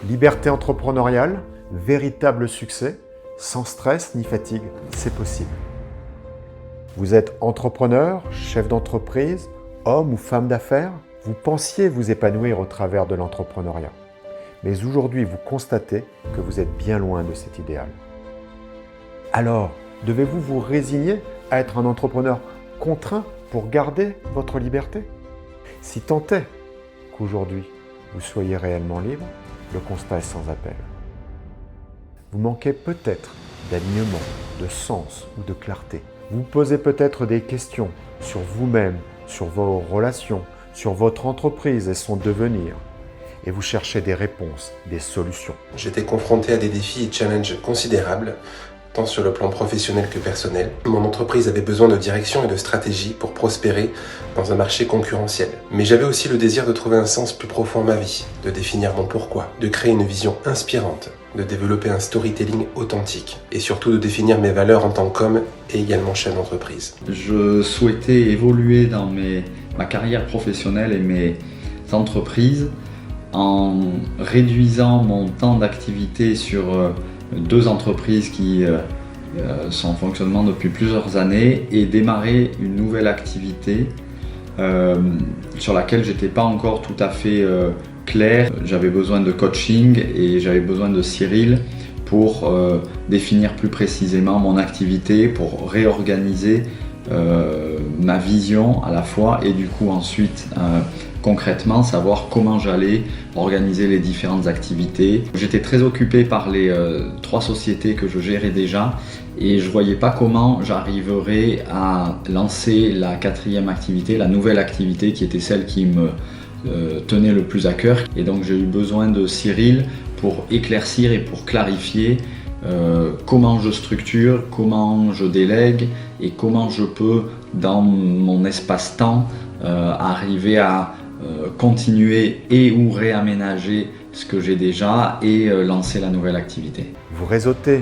Liberté entrepreneuriale, véritable succès, sans stress ni fatigue, c'est possible. Vous êtes entrepreneur, chef d'entreprise, homme ou femme d'affaires, vous pensiez vous épanouir au travers de l'entrepreneuriat. Mais aujourd'hui, vous constatez que vous êtes bien loin de cet idéal. Alors, devez-vous vous résigner à être un entrepreneur contraint pour garder votre liberté? Si tant est qu'aujourd'hui, vous soyez réellement libre, le constat est sans appel. Vous manquez peut-être d'alignement, de sens ou de clarté. Vous posez peut-être des questions sur vous-même, sur vos relations, sur votre entreprise et son devenir. Et vous cherchez des réponses, des solutions. J'étais confronté à des défis et challenges considérables, tant sur le plan professionnel que personnel. Mon entreprise avait besoin de direction et de stratégie pour prospérer dans un marché concurrentiel. Mais j'avais aussi le désir de trouver un sens plus profond à ma vie, de définir mon pourquoi, de créer une vision inspirante, de développer un storytelling authentique et surtout de définir mes valeurs en tant qu'homme et également chef d'entreprise. Je souhaitais évoluer dans ma carrière professionnelle et mes entreprises en réduisant mon temps d'activité sur 2 entreprises qui sont en fonctionnement depuis plusieurs années et démarrer une nouvelle activité sur laquelle j'étais pas encore tout à fait clair. J'avais besoin de coaching et j'avais besoin de Cyril pour définir plus précisément mon activité, pour réorganiser ma vision à la fois et du coup ensuite concrètement savoir comment j'allais organiser les différentes activités. J'étais très occupé par les 3 sociétés que je gérais déjà et je voyais pas comment j'arriverais à lancer la 4e activité, la nouvelle activité qui était celle qui me tenait le plus à cœur. Et donc j'ai eu besoin de Cyril pour éclaircir et pour clarifier comment je structure, comment je délègue et comment je peux dans mon espace-temps arriver à continuer et ou réaménager ce que j'ai déjà et lancer la nouvelle activité. Vous réseautez,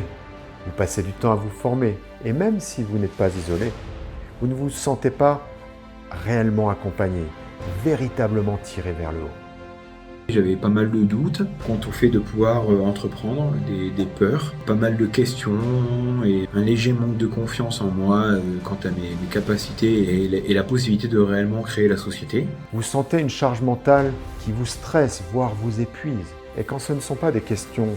vous passez du temps à vous former et même si vous n'êtes pas isolé, vous ne vous sentez pas réellement accompagné, véritablement tiré vers le haut. J'avais pas mal de doutes quant au fait de pouvoir entreprendre, des peurs, pas mal de questions et un léger manque de confiance en moi quant à mes capacités et la possibilité de réellement créer la société. Vous sentez une charge mentale qui vous stresse, voire vous épuise. Et quand ce ne sont pas des questions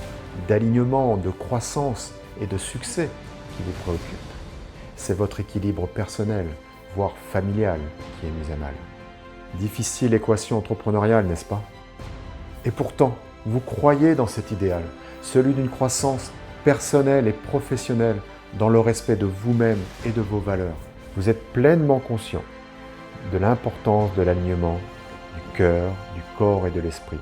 d'alignement, de croissance et de succès qui vous préoccupent, c'est votre équilibre personnel, voire familial, qui est mis à mal. Difficile équation entrepreneuriale, n'est-ce pas? Et pourtant, vous croyez dans cet idéal, celui d'une croissance personnelle et professionnelle dans le respect de vous-même et de vos valeurs. Vous êtes pleinement conscient de l'importance de l'alignement du cœur, du corps et de l'esprit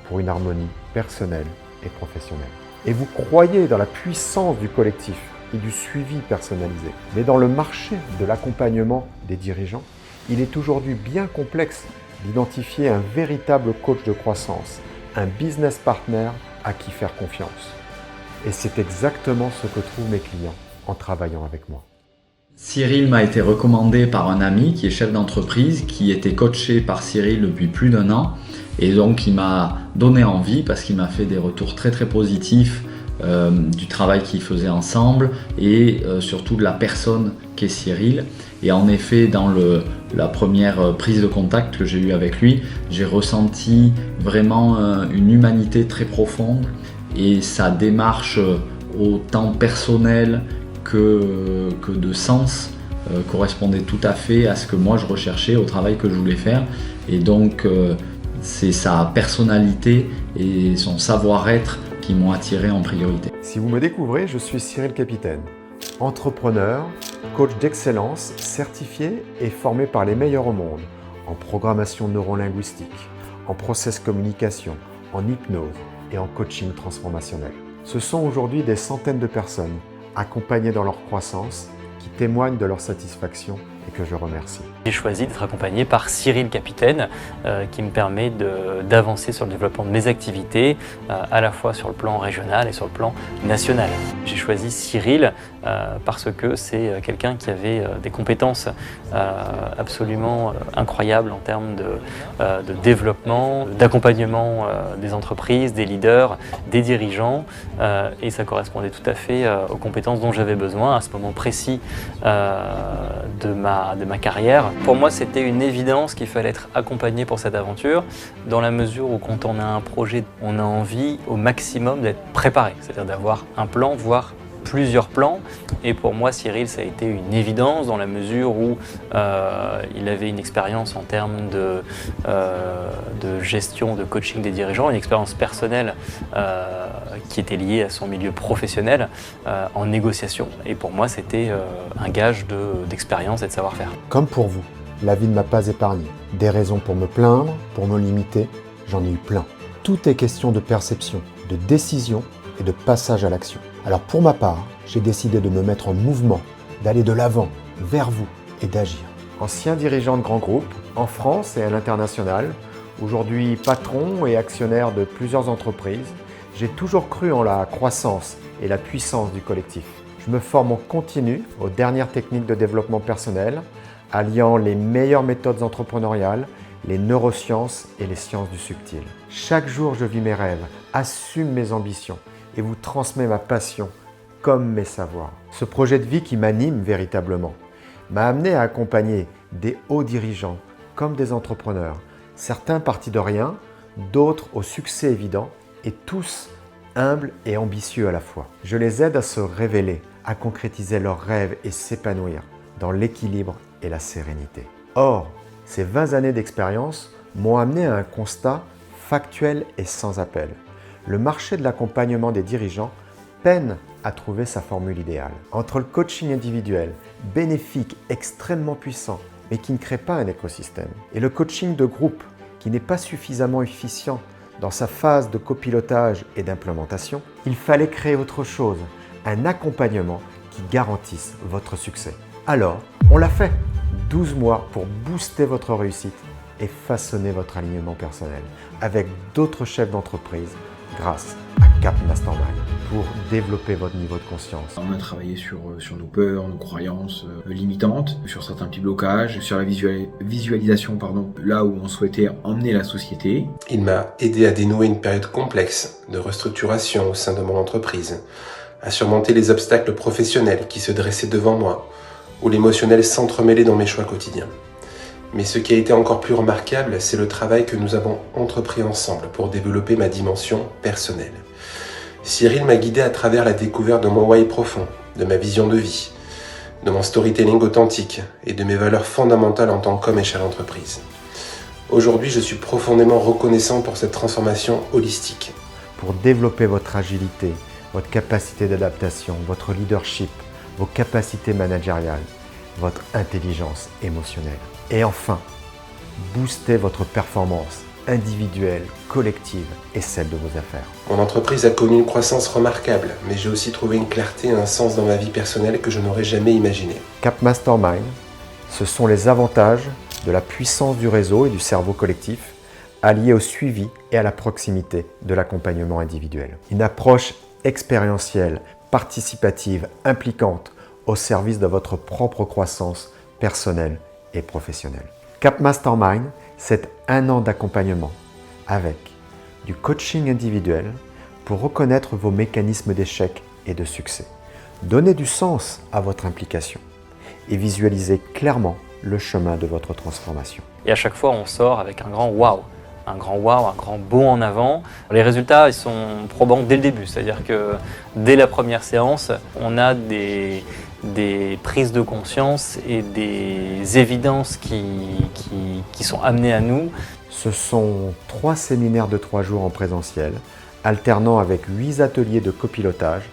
pour une harmonie personnelle et professionnelle. Et vous croyez dans la puissance du collectif et du suivi personnalisé. Mais dans le marché de l'accompagnement des dirigeants, il est aujourd'hui bien complexe d'identifier un véritable coach de croissance, un business partner à qui faire confiance. Et c'est exactement ce que trouvent mes clients en travaillant avec moi. Cyril m'a été recommandé par un ami qui est chef d'entreprise, qui était coaché par Cyril depuis plus d'1 an. Et donc il m'a donné envie parce qu'il m'a fait des retours très très positifs du travail qu'ils faisaient ensemble et surtout de la personne qu'est Cyril. Et en effet, dans la première prise de contact que j'ai eue avec lui, j'ai ressenti vraiment une humanité très profonde et sa démarche autant personnelle que de sens correspondait tout à fait à ce que moi je recherchais, au travail que je voulais faire. Et donc c'est sa personnalité et son savoir-être qui m'ont attiré en priorité. Si vous me découvrez, je suis Cyril Capitaine, entrepreneur, coach d'excellence, certifié et formé par les meilleurs au monde en programmation neurolinguistique, en process communication, en hypnose et en coaching transformationnel. Ce sont aujourd'hui des centaines de personnes accompagnées dans leur croissance qui témoignent de leur satisfaction et que je remercie. J'ai choisi d'être accompagné par Cyril Capitaine qui me permet d'avancer sur le développement de mes activités à la fois sur le plan régional et sur le plan national. J'ai choisi Cyril parce que c'est quelqu'un qui avait des compétences absolument incroyables en termes de développement, d'accompagnement des entreprises, des leaders, des dirigeants et ça correspondait tout à fait aux compétences dont j'avais besoin à ce moment précis de ma carrière. Pour moi, c'était une évidence qu'il fallait être accompagné pour cette aventure, dans la mesure où quand on a un projet, on a envie au maximum d'être préparé, c'est-à-dire d'avoir un plan, voire plusieurs plans. Et pour moi, Cyril, ça a été une évidence dans la mesure où il avait une expérience en termes de gestion, de coaching des dirigeants, une expérience personnelle qui était liée à son milieu professionnel en négociation. Et pour moi, c'était un gage d'expérience et de savoir-faire. Comme pour vous, la vie ne m'a pas épargné. Des raisons pour me plaindre, pour me limiter, j'en ai eu plein. Tout est question de perception, de décision et de passage à l'action. Alors pour ma part, j'ai décidé de me mettre en mouvement, d'aller de l'avant, vers vous et d'agir. Ancien dirigeant de grands groupes, en France et à l'international, aujourd'hui patron et actionnaire de plusieurs entreprises, j'ai toujours cru en la croissance et la puissance du collectif. Je me forme en continu aux dernières techniques de développement personnel, alliant les meilleures méthodes entrepreneuriales, les neurosciences et les sciences du subtil. Chaque jour, je vis mes rêves, assume mes ambitions et vous transmets ma passion comme mes savoirs. Ce projet de vie qui m'anime véritablement m'a amené à accompagner des hauts dirigeants comme des entrepreneurs, certains partis de rien, d'autres au succès évident et tous humbles et ambitieux à la fois. Je les aide à se révéler, à concrétiser leurs rêves et s'épanouir dans l'équilibre et la sérénité. Or, ces 20 années d'expérience m'ont amené à un constat factuel et sans appel. Le marché de l'accompagnement des dirigeants peine à trouver sa formule idéale. Entre le coaching individuel, bénéfique, extrêmement puissant, mais qui ne crée pas un écosystème, et le coaching de groupe, qui n'est pas suffisamment efficient dans sa phase de copilotage et d'implémentation, il fallait créer autre chose, un accompagnement qui garantisse votre succès. Alors, on l'a fait. 12 mois pour booster votre réussite et façonner votre alignement personnel avec d'autres chefs d'entreprise grâce à Cap Mastermind pour développer votre niveau de conscience. On a travaillé sur nos peurs, nos croyances limitantes, sur certains petits blocages, sur la visualisation, là où on souhaitait emmener la société. Il m'a aidé à dénouer une période complexe de restructuration au sein de mon entreprise, à surmonter les obstacles professionnels qui se dressaient devant moi, où l'émotionnel s'entremêlait dans mes choix quotidiens. Mais ce qui a été encore plus remarquable, c'est le travail que nous avons entrepris ensemble pour développer ma dimension personnelle. Cyril m'a guidé à travers la découverte de mon why profond, de ma vision de vie, de mon storytelling authentique et de mes valeurs fondamentales en tant qu'homme et chef d'entreprise. Aujourd'hui, je suis profondément reconnaissant pour cette transformation holistique. Pour développer votre agilité, votre capacité d'adaptation, votre leadership, vos capacités managériales, votre intelligence émotionnelle. Et enfin, booster votre performance individuelle, collective et celle de vos affaires. Mon entreprise a connu une croissance remarquable, mais j'ai aussi trouvé une clarté et un sens dans ma vie personnelle que je n'aurais jamais imaginé. Cap Mastermind, ce sont les avantages de la puissance du réseau et du cerveau collectif alliés au suivi et à la proximité de l'accompagnement individuel. Une approche expérientielle, participative, impliquante au service de votre propre croissance personnelle et professionnelle. Cap Mastermind, c'est 1 an d'accompagnement avec du coaching individuel pour reconnaître vos mécanismes d'échec et de succès, donner du sens à votre implication et visualiser clairement le chemin de votre transformation. Et à chaque fois, on sort avec un grand waouh. Un grand wow, un grand bond en avant. Les résultats, ils sont probants dès le début. C'est-à-dire que dès la première séance, on a des prises de conscience et des évidences qui sont amenées à nous. Ce sont 3 séminaires de 3 jours en présentiel, alternant avec 8 ateliers de copilotage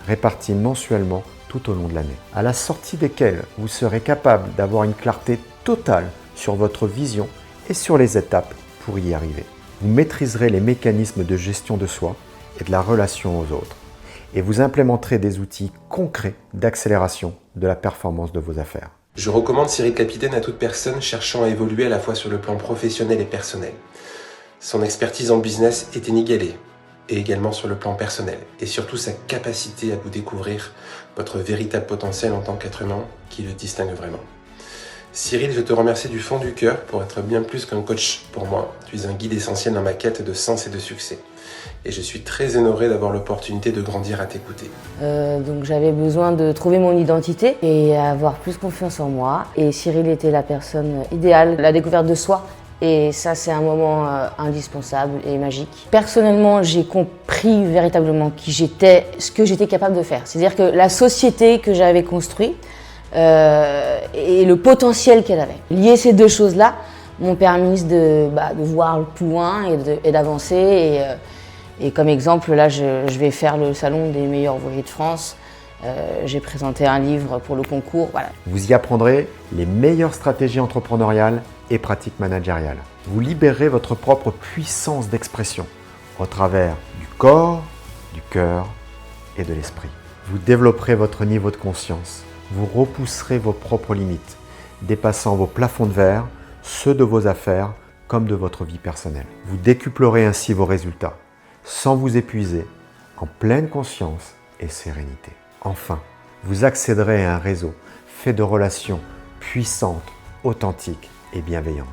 répartis mensuellement tout au long de l'année, à la sortie desquels vous serez capable d'avoir une clarté totale sur votre vision et sur les étapes pour y arriver. Vous maîtriserez les mécanismes de gestion de soi et de la relation aux autres et vous implémenterez des outils concrets d'accélération de la performance de vos affaires. Je recommande Cyril Capitaine à toute personne cherchant à évoluer à la fois sur le plan professionnel et personnel. Son expertise en business est inégalée, et également sur le plan personnel, et surtout sa capacité à vous découvrir votre véritable potentiel en tant qu'être humain qui le distingue vraiment. Cyril, je te remercie du fond du cœur pour être bien plus qu'un coach pour moi. Tu es un guide essentiel dans ma quête de sens et de succès. Et je suis très honoré d'avoir l'opportunité de grandir à t'écouter. Donc j'avais besoin de trouver mon identité et avoir plus confiance en moi. Et Cyril était la personne idéale, la découverte de soi. Et ça, c'est un moment indispensable et magique. Personnellement, j'ai compris véritablement qui j'étais, ce que j'étais capable de faire. C'est-à-dire que la société que j'avais construite et le potentiel qu'elle avait. Lier ces deux choses-là m'ont permis de voir plus loin et d'avancer. Et comme exemple, là, je vais faire le salon des meilleurs voiliers de France. J'ai présenté un livre pour le concours. Voilà. Vous y apprendrez les meilleures stratégies entrepreneuriales et pratiques managériales. Vous libérez votre propre puissance d'expression au travers du corps, du cœur et de l'esprit. Vous développerez votre niveau de conscience. Vous repousserez vos propres limites, dépassant vos plafonds de verre, ceux de vos affaires comme de votre vie personnelle. Vous décuplerez ainsi vos résultats, sans vous épuiser, en pleine conscience et sérénité. Enfin, vous accéderez à un réseau fait de relations puissantes, authentiques et bienveillantes.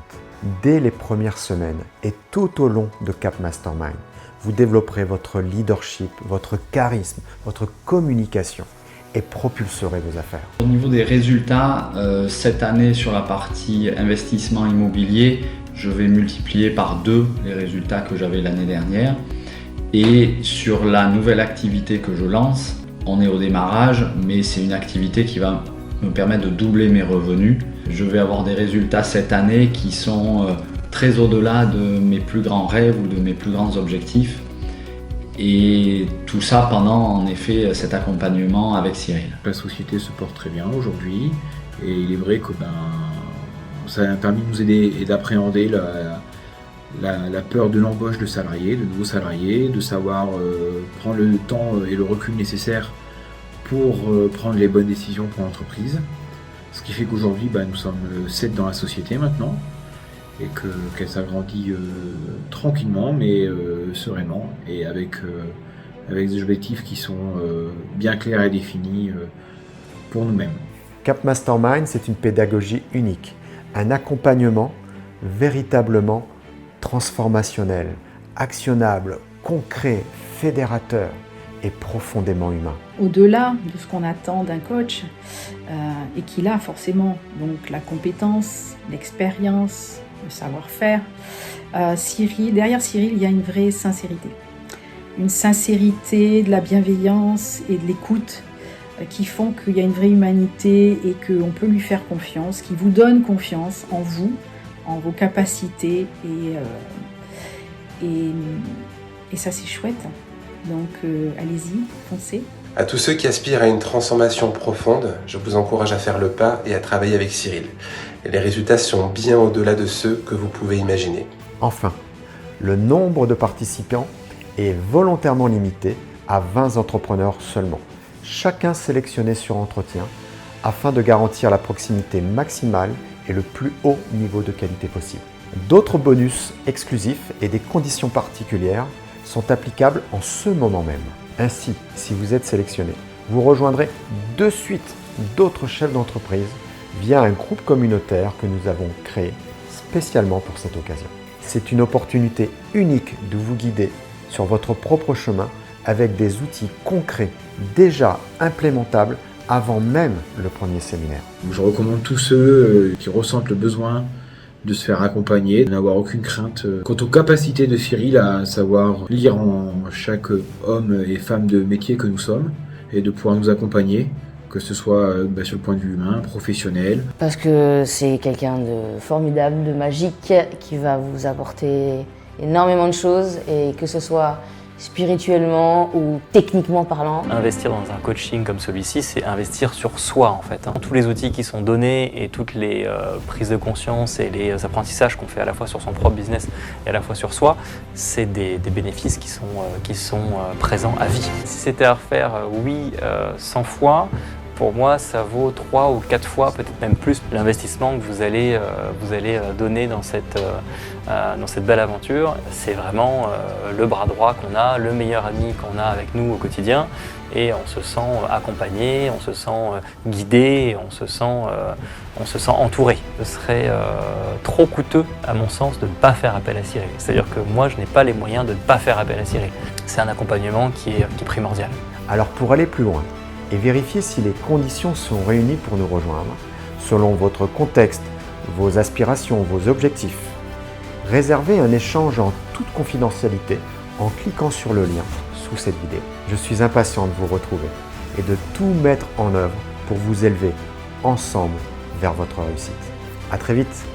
Dès les premières semaines et tout au long de Cap Mastermind, vous développerez votre leadership, votre charisme, votre communication et propulserez vos affaires. Au niveau des résultats, cette année sur la partie investissement immobilier, je vais multiplier par 2 les résultats que j'avais l'année dernière. Et sur la nouvelle activité que je lance, on est au démarrage, mais c'est une activité qui va me permettre de doubler mes revenus. Je vais avoir des résultats cette année qui sont très au-delà de mes plus grands rêves ou de mes plus grands objectifs. Et tout ça pendant en effet cet accompagnement avec Cyril. La société se porte très bien aujourd'hui et il est vrai que ça a permis de nous aider et d'appréhender la peur de l'embauche de salariés, de nouveaux salariés, de savoir prendre le temps et le recul nécessaire pour prendre les bonnes décisions pour l'entreprise. Ce qui fait qu'aujourd'hui, nous sommes 7 dans la société maintenant et qu'elle s'agrandit tranquillement mais sereinement et avec des objectifs qui sont bien clairs et définis pour nous-mêmes. Cap Mastermind, c'est une pédagogie unique, un accompagnement véritablement transformationnel, actionnable, concret, fédérateur et profondément humain. Au-delà de ce qu'on attend d'un coach, et qu'il a forcément donc la compétence, l'expérience, le savoir-faire, derrière Cyril, il y a une vraie sincérité. Une sincérité, de la bienveillance et de l'écoute qui font qu'il y a une vraie humanité et qu'on peut lui faire confiance, qui vous donne confiance en vous, en vos capacités et ça c'est chouette. Donc allez-y, foncez. À tous ceux qui aspirent à une transformation profonde, je vous encourage à faire le pas et à travailler avec Cyril. Et les résultats sont bien au-delà de ceux que vous pouvez imaginer. Enfin, le nombre de participants est volontairement limité à 20 entrepreneurs seulement, chacun sélectionné sur entretien afin de garantir la proximité maximale et le plus haut niveau de qualité possible. D'autres bonus exclusifs et des conditions particulières sont applicables en ce moment même. Ainsi, si vous êtes sélectionné, vous rejoindrez de suite d'autres chefs d'entreprise via un groupe communautaire que nous avons créé spécialement pour cette occasion. C'est une opportunité unique de vous guider sur votre propre chemin avec des outils concrets déjà implémentables avant même le premier séminaire. Je recommande tous ceux qui ressentent le besoin de se faire accompagner, de n'avoir aucune crainte quant aux capacités de Cyril à savoir lire en chaque homme et femme de métier que nous sommes et de pouvoir nous accompagner, que ce soit sur le point de vue humain, professionnel. Parce que c'est quelqu'un de formidable, de magique, qui va vous apporter énormément de choses, et que ce soit spirituellement ou techniquement parlant. Investir dans un coaching comme celui-ci, c'est investir sur soi en fait. Tous les outils qui sont donnés et toutes les prises de conscience et les apprentissages qu'on fait à la fois sur son propre business et à la fois sur soi, c'est des bénéfices qui sont présents à vie. Si c'était à refaire, oui, 100 fois, pour moi, ça vaut 3 ou 4 fois, peut-être même plus, l'investissement que vous allez donner dans cette belle aventure. C'est vraiment le bras droit qu'on a, le meilleur ami qu'on a avec nous au quotidien. Et on se sent accompagné, on se sent guidé, on se sent entouré. Ce serait trop coûteux, à mon sens, de ne pas faire appel à Cyril. C'est-à-dire que moi, je n'ai pas les moyens de ne pas faire appel à Cyril. C'est un accompagnement qui est primordial. Alors pour aller plus loin et vérifier si les conditions sont réunies pour nous rejoindre, selon votre contexte, vos aspirations, vos objectifs, réservez un échange en toute confidentialité en cliquant sur le lien sous cette vidéo. Je suis impatient de vous retrouver et de tout mettre en œuvre pour vous élever ensemble vers votre réussite. À très vite.